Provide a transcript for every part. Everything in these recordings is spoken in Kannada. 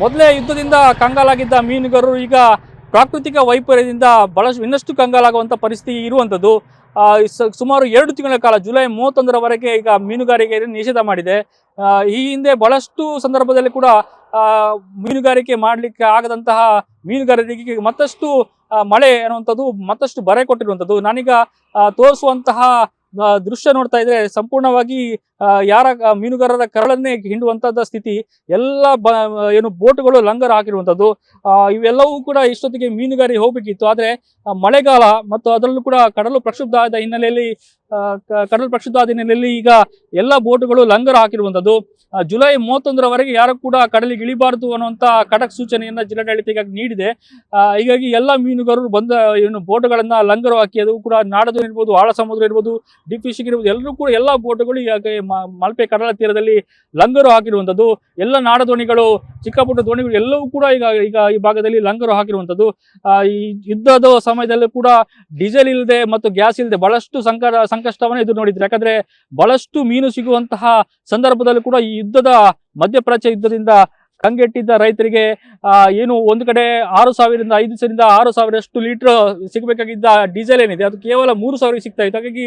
ಮೊದಲೇ ಯುದ್ಧದಿಂದ ಕಂಗಾಲಾಗಿದ್ದ ಮೀನುಗಾರರು ಈಗ ಪ್ರಾಕೃತಿಕ ವೈಪರ್ಯದಿಂದ ಬಹಳಷ್ಟು ಇನ್ನಷ್ಟು ಕಂಗಾಲಾಗುವಂಥ ಪರಿಸ್ಥಿತಿ ಇರುವಂಥದ್ದು. ಸುಮಾರು 2 ತಿಂಗಳ ಕಾಲ ಜುಲೈ 31ರವರೆಗೆ ಈಗ ಮೀನುಗಾರಿಕೆಯನ್ನು ನಿಷೇಧ ಮಾಡಿದೆ. ಈ ಹಿಂದೆ ಬಹಳಷ್ಟು ಸಂದರ್ಭದಲ್ಲಿ ಕೂಡ ಮೀನುಗಾರಿಕೆ ಮಾಡಲಿಕ್ಕೆ ಆಗದಂತಹ ಮೀನುಗಾರರಿಗೆ ಮತ್ತಷ್ಟು ಮಳೆ ಅನ್ನುವಂಥದ್ದು ಮತ್ತಷ್ಟು ಬರೆ ಕೊಟ್ಟಿರುವಂಥದ್ದು. ನಾನೀಗ ತೋರಿಸುವಂತಹ ದೃಶ್ಯ ನೋಡ್ತಾ ಇದ್ರೆ ಸಂಪೂರ್ಣವಾಗಿ ಯಾರ ಮೀನುಗಾರರ ಕರಳನ್ನೇ ಹಿಂಡುವಂತದ ಸ್ಥಿತಿ. ಎಲ್ಲ ಏನು ಬೋಟ್ಗಳು ಲಂಗರ್ ಹಾಕಿರುವಂಥದ್ದು. ಇವೆಲ್ಲವೂ ಕೂಡ ಇಷ್ಟೊತ್ತಿಗೆ ಮೀನುಗಾರಿಕೆ ಹೋಗ್ಬೇಕಿತ್ತು. ಆದ್ರೆ ಮಳೆಗಾಲ ಮತ್ತು ಅದರಲ್ಲೂ ಕೂಡ ಕಡಲು ಪ್ರಕ್ಷುಬ್ಧ ಆದ ಹಿನ್ನೆಲೆಯಲ್ಲಿ ಈಗ ಎಲ್ಲ ಬೋಟ್ಗಳು ಲಂಗರ್ ಹಾಕಿರುವಂಥದ್ದು. ಜುಲೈ 31ರವರೆಗೆ ಯಾರು ಕೂಡ ಕಡಲಿಗೆ ಇಳಿಬಾರದು ಅನ್ನುವಂಥ ಖಡಕ್ ಸೂಚನೆಯನ್ನ ಜಿಲ್ಲಾಡಳಿತ ಈಗ ನೀಡಿದೆ. ಹೀಗಾಗಿ ಎಲ್ಲ ಮೀನುಗಾರರು ಬಂದ ಏನು ಬೋಟ್ಗಳನ್ನ ಲಂಗರು ಹಾಕಿ, ಅದು ಕೂಡ ನಾಡದೋಣಿ ಇರ್ಬೋದು, ಆಳ ಸಮುದ್ರ ಇರ್ಬೋದು, ಡೀಪ್ ಫಿಶಿಂಗ್ ಇರ್ಬೋದು, ಎಲ್ಲರೂ ಕೂಡ ಎಲ್ಲ ಬೋಟ್ಗಳು ಈಗ ಮಲ್ಪೆ ಕಡಲ ತೀರದಲ್ಲಿ ಲಂಗರು ಹಾಕಿರುವಂಥದ್ದು. ಎಲ್ಲ ನಾಡದೋಣಿಗಳು, ಚಿಕ್ಕ ಪುಟ್ಟ ದೋಣಿಗಳು ಎಲ್ಲವೂ ಕೂಡ ಈಗ ಈ ಭಾಗದಲ್ಲಿ ಲಂಗರು ಹಾಕಿರುವಂಥದ್ದು. ಈ ಯುದ್ಧದ ಸಮಯದಲ್ಲೂ ಕೂಡ ಡೀಸೆಲ್ ಇಲ್ಲದೆ ಮತ್ತು ಗ್ಯಾಸ್ ಇಲ್ಲದೆ ಬಹಳಷ್ಟು ಸಂಕಷ್ಟವನ್ನು ಎದುರು ನೋಡಿದ್ರು. ಯಾಕಂದ್ರೆ ಬಹಳಷ್ಟು ಮೀನು ಸಿಗುವಂತಹ ಸಂದರ್ಭದಲ್ಲೂ ಕೂಡ ಈ ಯುದ್ಧದ ಮಧ್ಯಪ್ರಾಚ್ಯ ಯುದ್ಧದಿಂದ ಕಂಗೆಟ್ಟಿದ್ದ ರೈತರಿಗೆ ಏನು ಒಂದು ಕಡೆ 6,000ರಿಂದ 6,000 ಲೀಟರ್ ಸಿಗಬೇಕಾಗಿದ್ದ ಡೀಸೆಲ್ ಏನಿದೆ ಅದು ಕೇವಲ 3,000 ಸಿಗ್ತಾ ಇತ್ತು. ಹಾಗಾಗಿ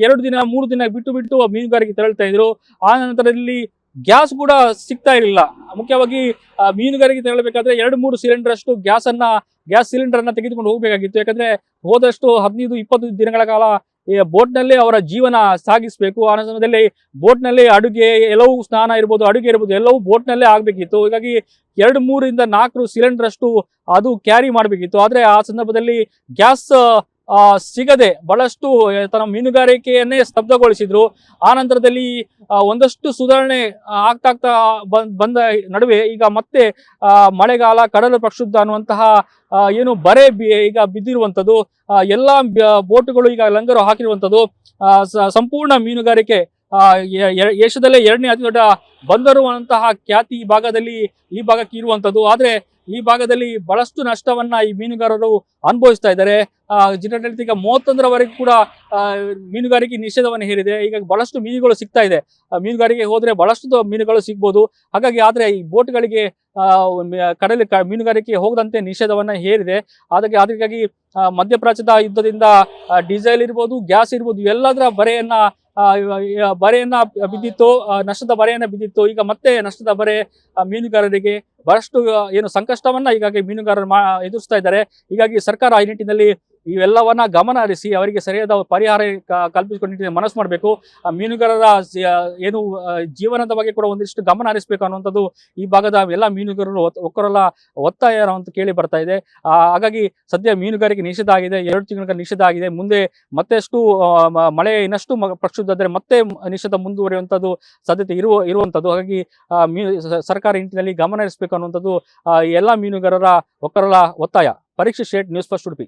2 ದಿನ 3 ದಿನ ಬಿಟ್ಟು ಮೀನುಗಾರಿಕೆ ತೆರಳ್ತಾ ಇದ್ರು. ಆ ನಂತರದಲ್ಲಿ ಗ್ಯಾಸ್ ಕೂಡ ಸಿಗ್ತಾ ಇರಲಿಲ್ಲ. ಮುಖ್ಯವಾಗಿ ಮೀನುಗಾರಿಕೆ ತೆರಳಬೇಕಾದ್ರೆ 2-3 ಸಿಲಿಂಡರ್ ಅಷ್ಟು ಗ್ಯಾಸ್ ಸಿಲಿಂಡರ್ ಅನ್ನ ತೆಗೆದುಕೊಂಡು ಹೋಗಬೇಕಾಗಿತ್ತು. ಯಾಕಂದ್ರೆ ಹೋದಷ್ಟು 15-20 ದಿನಗಳ ಕಾಲ ಬೋಟ್ನಲ್ಲೇ ಅವರ ಜೀವನ ಸಾಗಿಸಬೇಕು. ಆ ಸಮಯದಲ್ಲಿ ಬೋಟ್ನಲ್ಲಿ ಅಡುಗೆ ಎಲ್ಲವೂ, ಸ್ನಾನ ಇರ್ಬೋದು, ಅಡುಗೆ ಇರ್ಬೋದು, ಎಲ್ಲವೂ ಬೋಟ್ನಲ್ಲೇ ಆಗ್ಬೇಕಿತ್ತು. ಹೀಗಾಗಿ 2-3ರಿಂದ 4 ಸಿಲಿಂಡರ್ ಅಷ್ಟು ಅದು ಕ್ಯಾರಿ ಮಾಡಬೇಕಿತ್ತು. ಆದ್ರೆ ಆ ಸಂದರ್ಭದಲ್ಲಿ ಗ್ಯಾಸ್ ಸಿಗದೆ ಬಹಳಷ್ಟು ತನ್ನ ಮೀನುಗಾರಿಕೆಯನ್ನೇ ಸ್ತಬ್ಧಗೊಳಿಸಿದ್ರು. ಆ ನಂತರದಲ್ಲಿ ಒಂದಷ್ಟು ಸುಧಾರಣೆ ಆಗ್ತಾ ಬಂದ ನಡುವೆ ಈಗ ಮತ್ತೆ ಮಳೆಗಾಲ, ಕಡಲು ಪ್ರಕ್ಷುಬ್ಧ ಅನ್ನುವಂತಹ ಏನು ಬರೆ ಈಗ ಬಿದ್ದಿರುವಂಥದ್ದು. ಎಲ್ಲ ಬೋಟುಗಳು ಈಗ ಲಂಗರು ಹಾಕಿರುವಂಥದ್ದು. ಸಂಪೂರ್ಣ ಮೀನುಗಾರಿಕೆ ಏಷ್ಯಾದಲ್ಲೇ 2ನೇ ಅತಿ ದೊಡ್ಡ ಬಂದರು ಅನ್ನುವಂತಹ ಖ್ಯಾತಿ ಈ ಭಾಗಕ್ಕೆ ಇರುವಂಥದ್ದು. ಆದ್ರೆ ಈ ಭಾಗದಲ್ಲಿ ಬಹಳಷ್ಟು ನಷ್ಟವನ್ನ ಈ ಮೀನುಗಾರರು ಅನುಭವಿಸ್ತಾ ಇದ್ದಾರೆ. ಜಿಲ್ಲಾಡಳಿತ ಈಗ 31ರವರೆಗೂ ಕೂಡ ಮೀನುಗಾರಿಕೆ ನಿಷೇಧವನ್ನು ಹೇರಿದೆ. ಈಗ ಬಹಳಷ್ಟು ಮೀನುಗಳು ಸಿಗ್ತಾ ಇದೆ. ಮೀನುಗಾರಿಕೆ ಹೋದ್ರೆ ಬಹಳಷ್ಟು ಮೀನುಗಳು ಸಿಗ್ಬೋದು. ಆದ್ರೆ ಈ ಬೋಟ್ಗಳಿಗೆ ಕಡಲಿ ಮೀನುಗಾರಿಕೆ ಹೋಗದಂತೆ ನಿಷೇಧವನ್ನ ಹೇರಿದೆ. ಅದಕ್ಕಾಗಿ ಮಧ್ಯಪ್ರಾಚ್ಯದ ಯುದ್ಧದಿಂದ ಡೀಸೆಲ್ ಇರ್ಬೋದು, ಗ್ಯಾಸ್ ಇರ್ಬೋದು, ಎಲ್ಲದರ ಬರೆಯನ್ನ ಬಿದ್ದಿತ್ತು, ನಷ್ಟದ ಬರೆಯನ್ನ ಬಿದ್ದಿತ್ತು. ಈಗ ಮತ್ತೆ ನಷ್ಟದ ಬರೆ ಮೀನುಗಾರರಿಗೆ ಬಹಳಷ್ಟು ಏನು ಸಂಕಷ್ಟವನ್ನ ಹೀಗಾಗಿ ಮೀನುಗಾರರು ಎದುರಿಸ್ತಾ ಇದ್ದಾರೆ. ಹೀಗಾಗಿ ಸರ್ಕಾರ ಈ ನಿಟ್ಟಿನಲ್ಲಿ ಇವೆಲ್ಲವನ್ನ ಗಮನ ಹರಿಸಿ ಅವರಿಗೆ ಸರಿಯಾದ ಪರಿಹಾರ ಕಲ್ಪಿಸಿಕೊಂಡು ನಿಟ್ಟಿನಲ್ಲಿ ಮನಸ್ಸು ಮಾಡಬೇಕು. ಮೀನುಗಾರರ ಏನು ಜೀವನದ ಬಗ್ಗೆ ಕೂಡ ಒಂದಿಷ್ಟು ಗಮನ ಹರಿಸಬೇಕು ಅನ್ನುವಂಥದ್ದು ಈ ಭಾಗದ ಎಲ್ಲ ಮೀನುಗಾರರು ಒಕ್ಕರಲ್ಲ ಒತ್ತಾಯ ಅಂತ ಕೇಳಿ ಬರ್ತಾ ಇದೆ. ಹಾಗಾಗಿ ಸದ್ಯ ಮೀನುಗಾರಿಕೆ ನಿಷೇಧ ಆಗಿದೆ, 2 ತಿಂಗಳ ನಿಷೇಧ ಆಗಿದೆ. ಮುಂದೆ ಮತ್ತೆಷ್ಟು ಮಳೆ ಇನ್ನಷ್ಟು ಪ್ರಕ್ಷುಬ್ಧಾದರೆ ಮತ್ತೆ ನಿಷೇಧ ಮುಂದುವರಿಯುವಂಥದ್ದು ಸಾಧ್ಯತೆ ಇರುವಂಥದ್ದು. ಹಾಗಾಗಿ ಸರ್ಕಾರ ಈ ನಿಟ್ಟಿನಲ್ಲಿ ಗಮನ ಹರಿಸಬೇಕು ಅನ್ನುವಂಥದ್ದು ಎಲ್ಲ ಮೀನುಗಾರರ ಒಕ್ಕರಲ್ಲ ಒತ್ತಾಯ. ಪರೀಕ್ಷಿತ್ ಶೇಟ್, ನ್ಯೂಸ್ ಫಸ್ಟ್ ಉಡುಪಿ.